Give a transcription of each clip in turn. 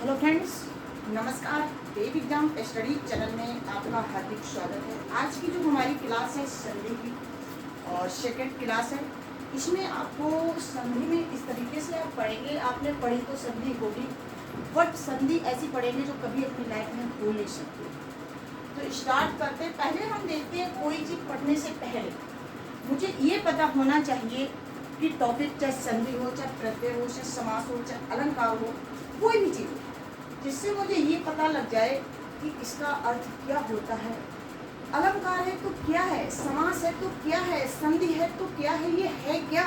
Hello friends, नमस्कार। देव exam study channel में आपका हार्दिक स्वागत है। आज की जो हमारी क्लास है संधि की और सेकंड क्लास है, इसमें आपको संधि में इस तरीके से आप पढ़ेंगे। आपने पढ़ी तो संधि होगी, बट संधि ऐसी पढ़ेंगे जो कभी अपनी लाइफ में भूल नहीं सकते। तो स्टार्ट करते हैं। पहले हम देखते हैं, कोई चीज़ पढ़ने से पहले मुझे ये पता होना चाहिए कि टॉपिक चाहे संधि हो, चाहे प्रत्यय हो, चाहे समास हो, चाहे अलंकार हो, कोई भी चीज़ हो, जिससे मुझे ये पता लग जाए कि इसका अर्थ क्या होता है। अलंकार है तो क्या है, समास है तो क्या है, संधि है तो क्या है, ये है क्या,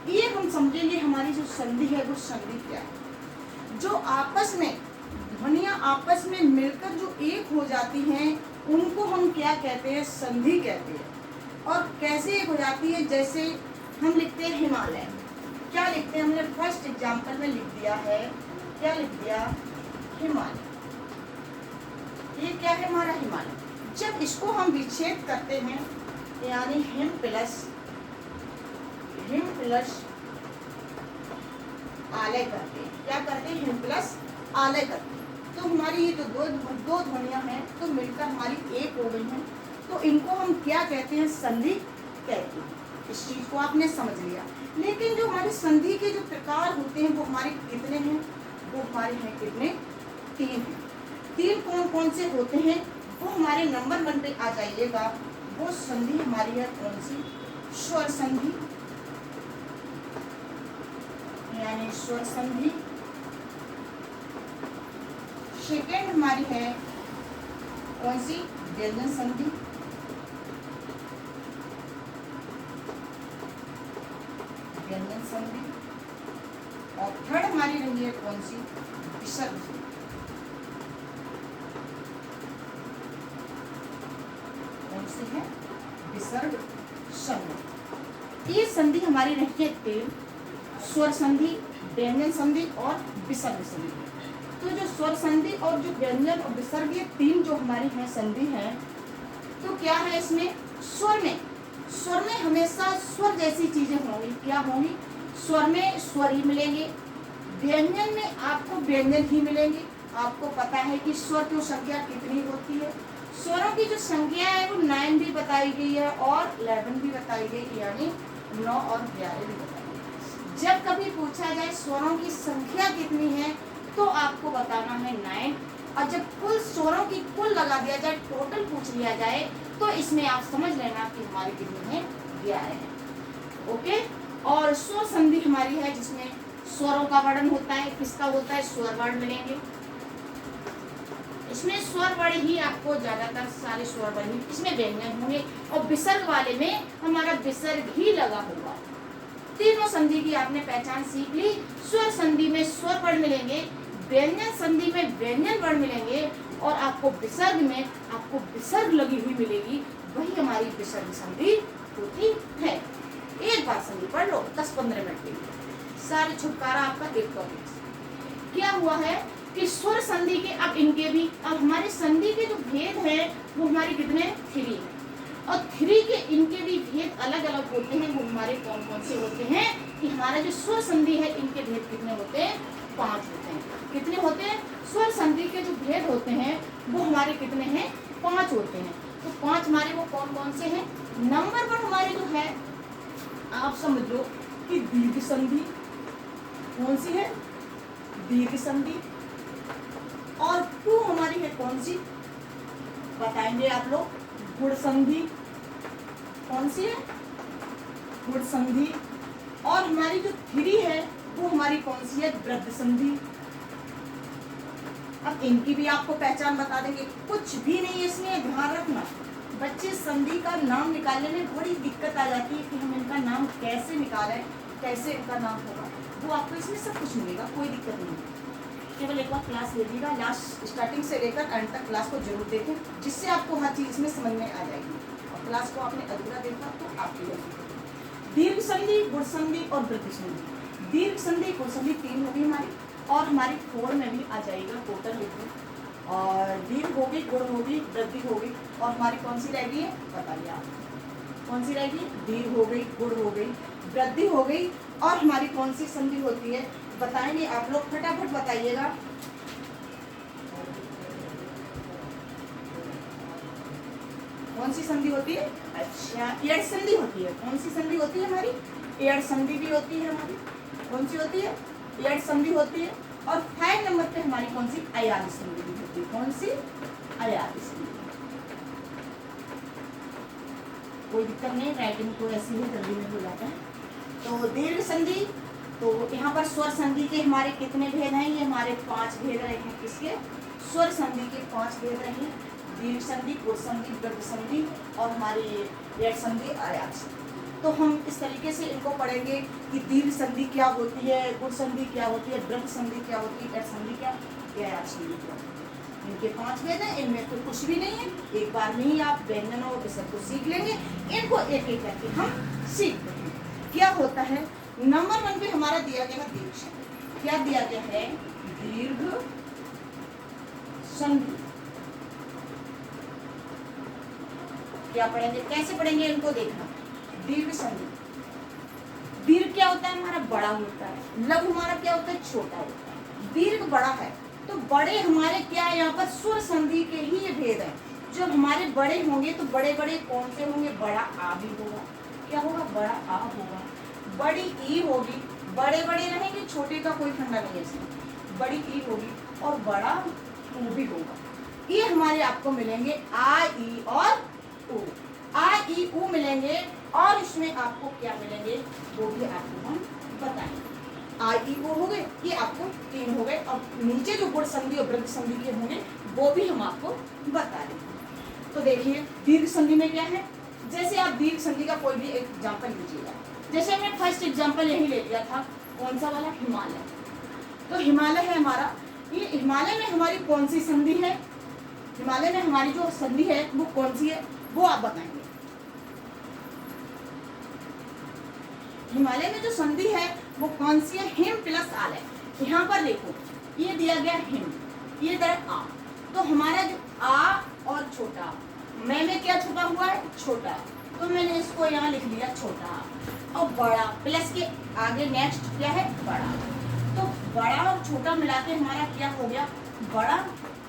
ये हम समझेंगे। हमारी जो संधि है वो संधि क्या है। जो आपस में ध्वनियाँ आपस में मिलकर जो एक हो जाती हैं उनको हम क्या कहते हैं, संधि कहते हैं। और कैसे एक हो जाती है, जैसे हम लिखते हैं हिमालय, क्या लिखते हैं, हमने फर्स्ट एग्जाम्पल में लिख दिया है, क्या लिख दिया, हिमालय। ये क्या है, हमारा हिमालय। जब इसको हम विच्छेद करते हैं, यानी हिम प्लस आलय करते हैं, क्या करते हैं, हिम प्लस आलय करते हैं, तो हमारी ये जो दो ध्वनियां हैं तो मिलकर हमारी एक हो गई हैं। तो इनको हम क्या कहते हैं, संधि कहते हैं। इस चीज को आपने समझ लिया। लेकिन जो हमारी संधि के जो प्रकार होते हैं वो हमारे कितने हैं, वो हमारे हैं कितने, तीन हैं। तीन कौन कौन से होते हैं वो हमारे नंबर 1 पे आ जाइएगा। वो संधि हमारी है कौन सी, स्वर संधि, यानी स्वर संधि। सेकेंड हमारी है कौन सी, व्यंजन संधि। व्यंजन संधि। और थर्ड हमारी रही है कौन सी, विसर्ग संधि। कौन सी है, विसर्ग संधि। ये संधि हमारी रही है तीन, स्वर संधि, व्यंजन संधि और विसर्ग संधि। तो जो स्वर संधि और जो व्यंजन और विसर्ग, ये तीन जो हमारी हैं संधि हैं, तो क्या है इसमें, स्वर में हमेशा स्वर जैसी चीजें होंगी। क्या होंगी, स्वर में स्वर ही मिलेंगे, व्यंजन में आपको व्यंजन ही मिलेंगे। आपको पता है कि स्वर की संख्या कितनी होती है। स्वरों की जो संख्या है वो 9 भी बताई गई है और 11 भी बताई गई, यानी 9 और 11 भी बताई गई। जब कभी पूछा जाए स्वरों की संख्या कितनी है तो आपको बताना है 9। और जब कुल स्वरों की कुल लगा दिया जाए, टोटल पूछ लिया जाए, तो इसमें आप समझ लेना कि हमारी कितनी है, 11 है। ओके। और स्वर संधि हमारी है जिसमें स्वरों का वर्णन होता है। किसका होता है, स्वर वर्ण मिलेंगे। इसमें स्वर वर्ण ही आपको ज्यादातर सारे स्वर वर्ण ही, इसमें व्यंजन होंगे। और विसर्ग वाले में हमारा विसर्ग ही लगा होगा। तीनों संधि की आपने पहचान सीख ली। स्वर संधि में स्वर वर्ण मिलेंगे, व्यंजन संधि में व्यंजन वर्ण मिलेंगे और आपको विसर्ग में आपको विसर्ग लगी हुई मिलेगी। वही हमारी विसर्ग संधि होती है। एक बार संधि पढ़ लो 10-15 मिनट के लिए, सारे छुटकारा आपका एक टॉपिक। क्या हुआ है कि स्वर संधि के अब इनके भी, अब हमारे संधि के जो भेद है वो हमारे कितने, 3 है। और 3 के इनके भी भेद अलग अलग होते हैं। वो हमारे कौन कौन से होते हैं कि हमारा जो स्वर संधि है इनके भेद कितने होते हैं, 5 होते हैं। कितने होते हैं, स्वर संधि के जो भेद होते हैं वो हमारे कितने हैं, 5 होते हैं। तो 5 हमारे वो कौन कौन से हैं। नंबर 1 हमारे जो है, आप समझ लो कि दीर्घ संधि। कौन सी है, दीर्घ संधि। और 2 हमारी है कौन सी, बताएंगे आप लोग, गुण संधि। कौन सी है, गुण संधि। और हमारी जो 3 है वो हमारी कौन सी है, वृद्ध संधि। अब इनकी भी आपको पहचान बता देंगे, कुछ भी नहीं इसमें ध्यान रखना। बच्चे संधि का नाम निकालने में बड़ी दिक्कत आ जाती है कि हम इनका नाम कैसे निकालें, कैसे इनका नाम होगा। वो आपको इसमें सब कुछ मिलेगा, कोई दिक्कत नहीं है। केवल एक बार क्लास ले लीजिएगा, लास्ट स्टार्टिंग से लेकर एंड तक क्लास को जरूर देखें, जिससे आपको हर चीज़ इसमें समझ में आ जाएगी। और क्लास को आपने अधूरा देखा तो आपकी गलती। दीर्घ संधि, गुण संधि और वृद्धि संधि। दीर्घ संधि, गुण संधि 3 होगी हमारी, और हमारी 4 में भी आ जाएगा टोटल लिखने। और दीर्घ होगी, गुण होगी, वृद्धि होगी, और हमारी कौन सी रहेगी, बताइए आप कौन सी रहेगी, दीर्घ हो गई, गुण हो गई, वृद्धि हो गई, और हमारी कौन सी संधि होती है, बताएंगे आप लोग, फटाफट बताइएगा। कौन सी संधि होती है? अच्छा, एड़ संधि होती है। कौन सी संधि होती है हमारी? एड़ संधि भी होती है हमारी। कौन सी होती है? एड़ संधि होती है। और 5 नंबर पे हमारी कौन सी? अयाली संधि भी होती है। कौन सी? अयाली संधि। कोई दिक्कत नहीं, राइटिंग तो ऐसी ही जल्दी में हो जाता है। तो दीर्घ संधि, तो यहाँ पर स्वर संधि के हमारे कितने भेद हैं? ये हमारे 5 भेद रहे हैं। किसके? स्वर संधि के 5 भेद रहे हैं। दीर्घ संधि, गुण संधि, वृद्ध संधि और हमारी एड़ संधि, अयाल संधि। तो हम इस तरीके से इनको पढ़ेंगे कि दीर्घ संधि क्या होती है, गुण संधि क्या होती है, वृद्ध संधि क्या होती है, एड़ संधि क्या, अयाल संधि क्या होती है। इनके 5 भेद हैं, इनमें तो कुछ भी नहीं है। एक बार में ही आप व्यंजन और विसर्ग को सीख लेंगे। इनको एक एक करके हम सीखते हैं। क्या होता है? नंबर 1 पे हमारा दिया गया है दीर्घ संधि। क्या दिया गया है? दीर्घ संधि। क्या पढ़ेंगे, कैसे पढ़ेंगे इनको देखना। दीर्घ संधि, दीर्घ क्या होता है? हमारा बड़ा होता है। लघु हमारा क्या होता है? छोटा होता है। दीर्घ बड़ा है, तो बड़े हमारे क्या है? यहाँ पर स्वर संधि के ही ये भेद है। जब हमारे बड़े होंगे तो बड़े बड़े कौन से होंगे? बड़ा आ भी होगा। क्या होगा? बड़ा आ होगा। बड़ी ई होगी। बड़े बड़े रहेंगे, छोटे का कोई फंडा नहीं है इसमें। बड़ी ई होगी और बड़ा ऊ भी होगा। ये हमारे आपको मिलेंगे आ, ई और ऊ। आ, ई, ऊ मिलेंगे और इसमें आपको क्या मिलेंगे वो भी आपको हम बताएंगे। आ, ई, ऊ हो गए, ये आपको 3 हो गए। और नीचे जो गुण संधि और वृद्ध संधि के होंगे वो भी हम आपको बता देंगे। तो देखिए दीर्घ संधि में क्या है। जैसे आप दीर्घ संधि का कोई भी एग्जाम्पल लीजिएगा। जैसे हमने फर्स्ट एग्जाम्पल यही ले लिया था, कौन सा वाला? हिमालय। तो हिमालय है हमारा। ये हिमालय में हमारी कौन सी संधि है? हिमालय में हमारी जो संधि है वो कौन सी है, वो आप बताएंगे। हिमालय में जो संधि है वो कौन सी है? हिम प्लस आलय। यहाँ पर देखो ये दिया गया हिम, ये दर आ। तो हमारा जो आ और छोटा, मैं में क्या छुपा हुआ है? छोटा। तो मैंने इसको यहाँ लिख लिया छोटा। और बड़ा प्लस के आगे नेक्स्ट क्या है? बड़ा। तो बड़ा और छोटा मिला के हमारा क्या हो गया? बड़ा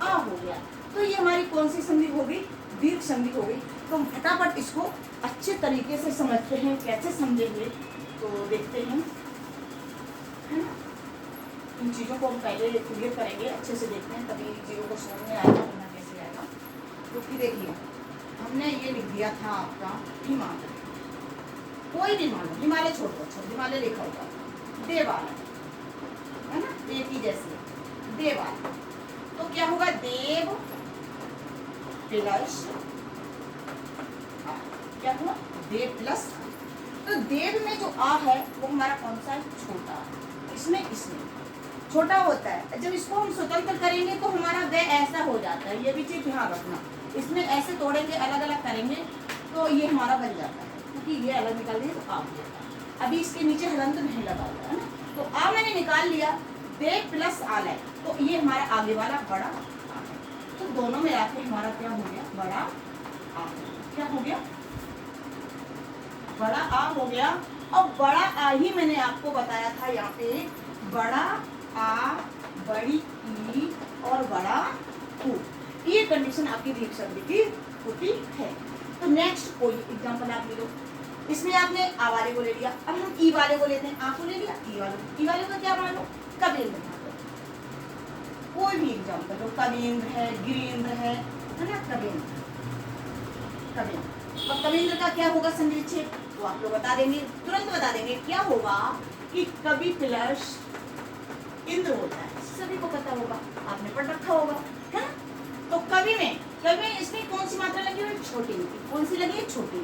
आ हो गया। तो ये हमारी कौन सी संधि हो गई? दीर्घ संधि हो गई। तो हम फटाफट इसको अच्छे तरीके से समझते हैं। कैसे समझेंगे तो देखते हैं, है ना। इन चीज़ों को हम पहले क्लियर करेंगे, अच्छे से देखते हैं, तभी चीज़ों को समझ में आएगा, वरना कैसे आएगा। क्योंकि देखिए हमने ये लिख दिया था आपका हिमालय। कोई भी मान लो, हिमालय छोड़ दो, अच्छा हिमालय लिखा होगा, देवालय, है ना, देव की जैसे देवालय। तो क्या होगा? देव प्लस क्या हुआ? देव प्लस। तो देव में जो आ है वो हमारा कौन सा है? छोटा। इसमें छोटा होता है। जब इसको हम स्वतंत्र करेंगे तो हमारा वे ऐसा हो जाता है। ये भी चीज ध्यान रखना। इसमें ऐसे तोड़ेंगे, अलग अलग करेंगे तो ये हमारा बन जाता है, क्योंकि ये अलग निकाल देंगे तो आ हो जाता है। अभी इसके नीचे हलंत नहीं लगा हुआ है ना, तो आ मैंने निकाल लिया। देव प्लस आलय, तो ये हमारा आगे वाला बड़ा आ है। तो दोनों मिला के हमारा क्या हो गया? बड़ा आ। क्या हो गया? बड़ा आ हो गया। और बड़ा आ ही मैंने आपको बताया था यहाँ पे, बड़ा आ, बड़ी ई और बड़ा ऊ। ये कंडीशन आपकी दीर्घ संधि की होती है। तो नेक्स्ट कोई एग्जांपल आप ले लो। इसमें आपने आ वाले को ले लिया, अब हम ई वाले को लेते हैं। आ को ले लिया, ई वाले को क्या मान लो? कबीर। कोई भी एग्जांपल लो, कबीर है, गिरीन्द्र है ना, कबीर। और कबीर का क्या होगा संधिविच्छेद? तो आप लोग बता देंगे, तुरंत बता देंगे। क्या होगा कि कवि प्लस इंद्र होता है, सभी को पता होगा, आपने पढ़ रखा होगा, है ना। तो कवि में इसमें कौन सी मात्रा लगी हुई? छोटी। कौन सी लगी है? छोटी।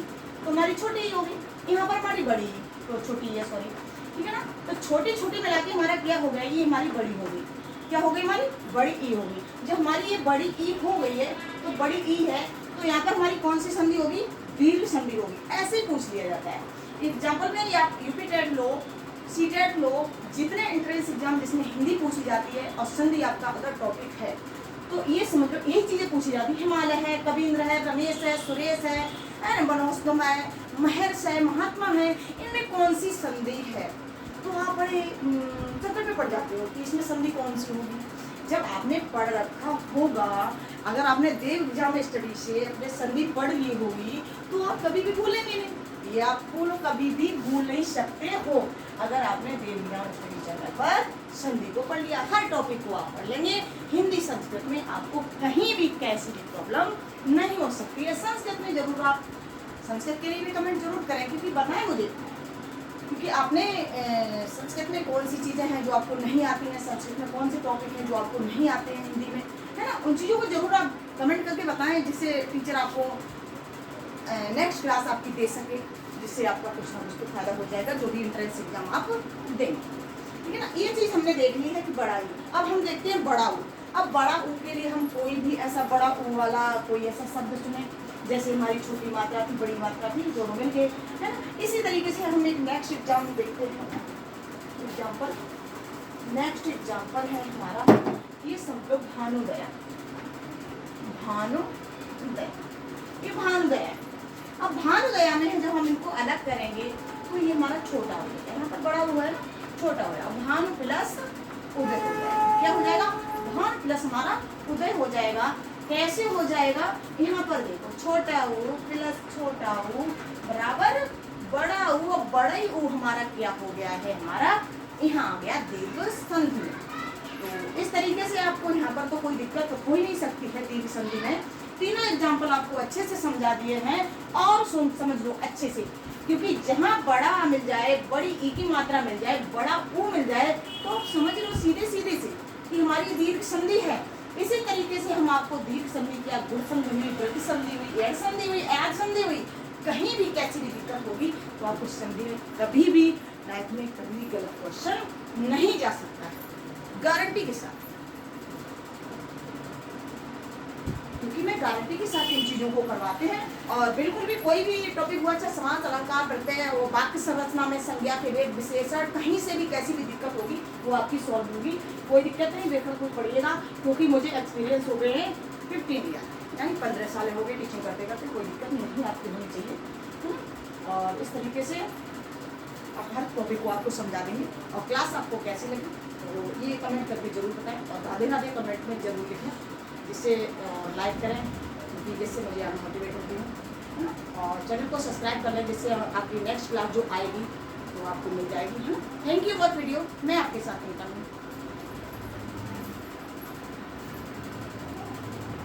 तो हमारी छोटी ही होगी। यहाँ पर हमारी बड़ी, तो छोटी है, सॉरी, ठीक है ना। तो छोटी छोटी मिला के हमारा क्या हो गया? ये हमारी बड़ी होगी। क्या हो गई? हमारी बड़ी ई होगी। जब हमारी ये बड़ी ई हो गई है, तो बड़ी ई है, तो यहाँ पर हमारी कौन सी संधि होगी? दीर्घ संधि होगी। ऐसे ही पूछ लिया जाता है एग्जाम्पल में। या यूपी टेट लो, सी टेट लो, जितने एंट्रेंस एग्जाम जिसमें हिंदी पूछी जाती है और संधि आपका अगर टॉपिक है, तो ये समझ लो यही चीजें पूछी जाती है। हिमालय है, कबीर है, रमेश है, सुरेश है, बनोस्तम है, महर्ष है, महात्मा है, इनमें कौन सी संधि है? तो आप बड़े चक्कर में पड़ जाते हो कि इसमें संधि कौन सी होगी। जब आपने पढ़ रखा होगा, अगर आपने देव एग्जाम स्टडी से अपने संधि पढ़ ली होगी तो आप कभी भी भूलेंगे नहीं, ये आप कभी भी भूल नहीं सकते हो। अगर आपने देव एग्जाम स्टडी चैनल पर संधि को पढ़ लिया, हर टॉपिक को आप पढ़ लेंगे, हिंदी संस्कृत में आपको कहीं भी कैसी भी प्रॉब्लम नहीं हो सकती है। संस्कृत में जरूर आप संस्कृत के लिए भी कमेंट जरूर करें, क्योंकि बताएं मुझे, क्योंकि आपने संस्कृत में कौन सी चीज़ें हैं जो आपको नहीं आती हैं, संस्कृत में कौन से टॉपिक हैं जो आपको नहीं आते हैं हिंदी में, है ना। उन चीज़ों को जरूर आप कमेंट करके बताएं, जिससे टीचर आपको नेक्स्ट क्लास आपकी दे सके, जिससे आपका कुछ ना कुछ तो फायदा हो जाएगा जो भी एंट्रेंस एग्जाम आप देंगे, ठीक है ना। ये चीज़ हमने देख ली है कि बड़ा ई। अब हम देखते हैं बड़ा ऊ। अब बड़ा ऊ के लिए हम कोई भी ऐसा बड़ा ऊ वाला कोई ऐसा शब्द चुने, जैसे हमारी छोटी मात्रा थी, बड़ी मात्रा थी, दोनों मिल गए, है ना। इसी तरीके से हम एक नेक्स्ट एग्जाम देखते हैं। एग्जाम्पल, नेक्स्ट एग्जाम्पल है हमारा, ये समझो भानुदया। भानुदया, ये भानुदया है। अब भानुदया में जब हम इनको अलग करेंगे तो ये हमारा छोटा हो जाएगा, यहाँ पर बड़ा हुआ है, छोटा हो जाएगा। भानु प्लस उदय हो जाएगा, क्या हो जाएगा, भानु प्लस हमारा उदय हो जाएगा। कैसे हो जाएगा, यहाँ पर देखो, छोटा ऊ प्लस छोटा ऊ बराबर बड़ा ऊ, और बड़ा ही ऊ हमारा क्या हो गया है, हमारा यहाँ आ गया दीर्घ संधि। तो इस तरीके से आपको यहाँ पर तो कोई दिक्कत तो हो ही नहीं सकती है दीर्घ संधि में। तीनों एग्जाम्पल आपको अच्छे से समझा दिए हैं, और समझ लो अच्छे से, क्योंकि जहाँ बड़ा मिल जाए, बड़ी ई की मात्रा मिल जाए, बड़ा ऊ मिल जाए, तो आप समझ लो सीधे सीधे से कि हमारी दीर्घ संधि है। इसी तरीके से हम आपको दीर्घ संधि क्या, गुण संधि हुई, वृद्धि संधि हुई, एड संधि हुई, ऐड संधि हुई, कहीं भी कैसी भी दिक्कत होगी तो आप उस संधि में कभी भी लाइफ में कभी भी गलत क्वेश्चन नहीं जा सकता है, गारंटी के साथ। क्योंकि मैं गारंटी के साथ इन चीज़ों को करवाते हैं, और बिल्कुल भी कोई भी टॉपिक हुआ, चाहे समास अलंकार पढ़ते हैं, वो वाक्य संरचना में संज्ञा के वेद विशेषण, कहीं से भी कैसी भी दिक्कत होगी वो आपकी सॉल्व होगी, कोई दिक्कत नहीं, बेफिक्र कोई पढ़िएगा। क्योंकि मुझे एक्सपीरियंस हो गए हैं 15 ईयर, यानी 15 साल हो गए टीचिंग करते करते, कोई दिक्कत नहीं आपकी होनी चाहिए। और इस तरीके से आप हर टॉपिक को आपको समझा देंगे। और क्लास आपको कैसी लगी तो ये कमेंट करके जरूर बताएं, और राधे राधे कमेंट में जरूर लिखें, जिससे लाइक करें, क्योंकि जिससे मुझे आप मोटिवेट होती हूँ, है ना। और चैनल को सब्सक्राइब कर लें, जिससे आपकी नेक्स्ट क्लास जो आएगी वो आपको मिल जाएगी, है ना। थैंक यू फॉर वीडियो, मैं आपके साथ मिलता हूँ।